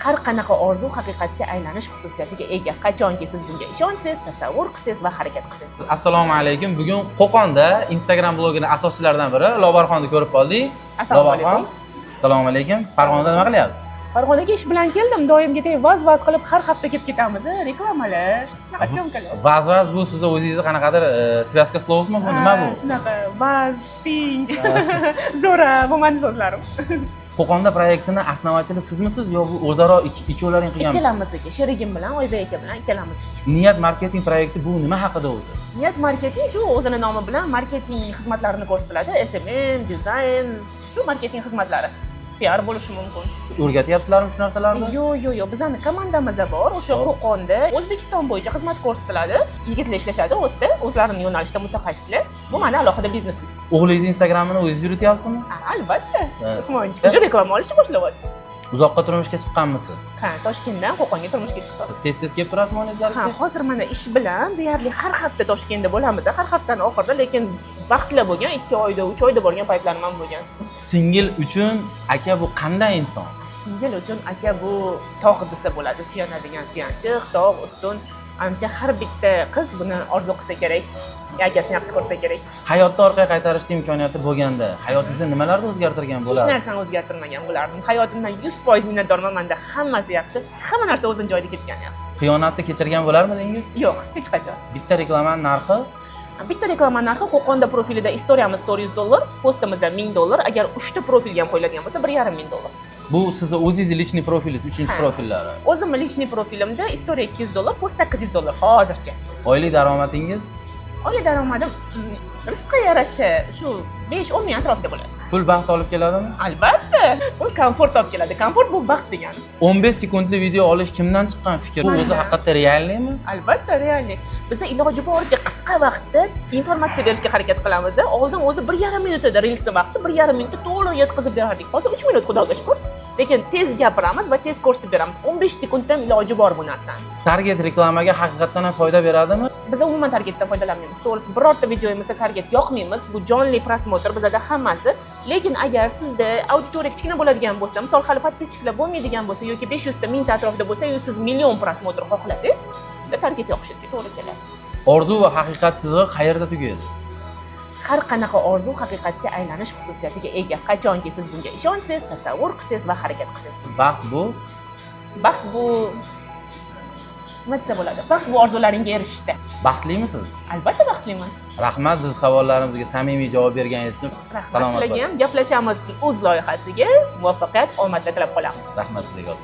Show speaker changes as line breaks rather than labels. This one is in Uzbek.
har qanaqa orzu haqiqatga aylanish xususiyatiga ega. Qachonki siz bunga ishonsangiz, tasavvur qilsangiz va harakat qilsangiz.
Assalomu alaykum. Bugun Qo'qonda Instagram blogining asoschilaridan biri Lobarxonni ko'rib qoldik.
Assalomu alaykum.
Assalomu alaykum. Farg'onada nima qilyapsiz?
Farg'onaga ish bilan keldim. Doimgidek vaz qilib har hafta kelib ketamiz. Reklamalar, shunaqa syomkalar.
Vaz bu sizni o'zingizni qanaqadir svязка slovmi? Bu nima bu?
Shunaqa vaz, ting, zo'ra, bu meni so'zlarim.
Qo'qonda proyektini основателі sizmisiz yo bu o'zaro ikkovlaring qilganmisiz?
Ikkalamizniki, sherigim bilan, Oybek aka bilan ikkalamizniki.
Niyat marketing proyekti bu nima haqida o'zi?
Niyat marketing shu o'zini nomi bilan marketing xizmatlarini ko'rsatadi. SMM, dizayn, shu marketing xizmatlari. PR bo'lishi mumkin.
O'rgatyapsizlarmi shu narsalarni?
Yo'q, bizning komandamiz bor. O'sha Qo'qonda O'zbekiston bo'yicha xizmat ko'rsatiladi. Yigitlar ishlashadi u yerda, o'zlarining yo'nalishida mutaxassislar. Bu mana alohida biznes.
O'g'lingiz Instagramini o'zingiz yurityapsizmi?
Albatta. Usmonchik уже reklama olishni boshlayapti.
Uzoqqa turmushga chiqqanmisiz?
Ha, Toshkentdan Qo'qonga turmushga chiqdim.
Siz tez kelib turasizmi o'zingizlarga?
Ha, hozir mana ish bilan deyarli har hafta Toshkentda bo'lamiz. Har haftaning oxirida, lekin vaqtlar bo'lgan, 2 oyda, 3 oyda borgan paytlarim ham bo'lgan.
Singil uchun aka bu qanday inson?
Singil uchun aka bu tog' desa bo'ladi, suyanadigan suyanchiq, tog' ustun. Ancha har bitta qiz buni orzu qilsa kerak, akasini yaxshi ko'rsa kerak.
Hayotda orqaga qaytarishning imkoniyati bo'lganda, hayotingizda nimalarni o'zgartirgan bo'ladi?
Hech narsani o'zgartirmagan bo'lardim. Hayotimdan 100% minnatdorman. Menda hammasi yaxshi. Hamma narsa o'zining joyida ketgani yaxshi.
Xiyonatni kechirgan bo'larmidingiz?
Yo'q, hech qachon.
Bitta reklamaning narxi?
Bitta reklama narxi Qo'qonda profilida istoriyamiz $400, postimizda $1000. Agar 3 ta profilga ham qo'yiladigan bo'lsa $1,500.
Bu sizni o'zingizni lichniy profilingiz, 3-profillari.
O'zimning lichniy profilimda istoriya $200, post $800 hozircha.
Oylik daromadingiz?
Oylik daromadim rizqqa yarasha shu 5-10 ming atrofida bo'ladi.
Pul baxt olib keladimi?
Albatta. Pul komfort olib keladi. Komfort bu baxt degani.
15 sekundli video olish kimdan chiqqan fikr? Bu o'zi haqiqatda realnimi?
Albatta, realniy. Biz iloji boricha qisqa vaqtda informatsiya berishga harakat qilamiz. Oldin o'zi 1,5 minutda rilsni vaqti 1,5 minutda to'liq yetkazib berardik. Hozir 3 minut, xudoga shukr. Lekin tez gapiramiz va tez ko'rsatib beramiz. 15 sekunddan iloji bor bu narsani.
Target reklamaga haqiqatan ham foyda beradimi?
Biz umuman targetdan foydalanmaymiz. To'g'risi, birorta videoyimizda target yoqmaymiz. Bu jonli prosmotr bizda hammasi. Lekin agar sizda auditoriya kichkina bo'ladigan bo'lsa, misol hali podpisчиклар bo'lmaydigan bo'lsa yoki 500 ta 1000 ta atrofida bo'lsa, yoki siz million prosmotr xohlasangiz, unda target yoqishingizga to'g'ri keladi.
Orzu va haqiqat chizig'i qayerda tugaydi?
Har qanaqa orzu haqiqatga aylanish xususiyatiga ega. Qachonki siz bunga ishonsangiz, tasavvur qilsangiz va harakat qilsangiz. Baxt bu nima desa bo'ladi? Baxt bu orzularingga erishishda.
Baxtlimisiz?
Albatta baxtliman.
Rahmat biz savollarimizga samimiy javob berganingiz uchun.
Rahmat sizlarga ham. Gaplashamiz o'z loyihasiga muvaffaqiyat, omadlar tilab qolamiz.
Rahmat sizga.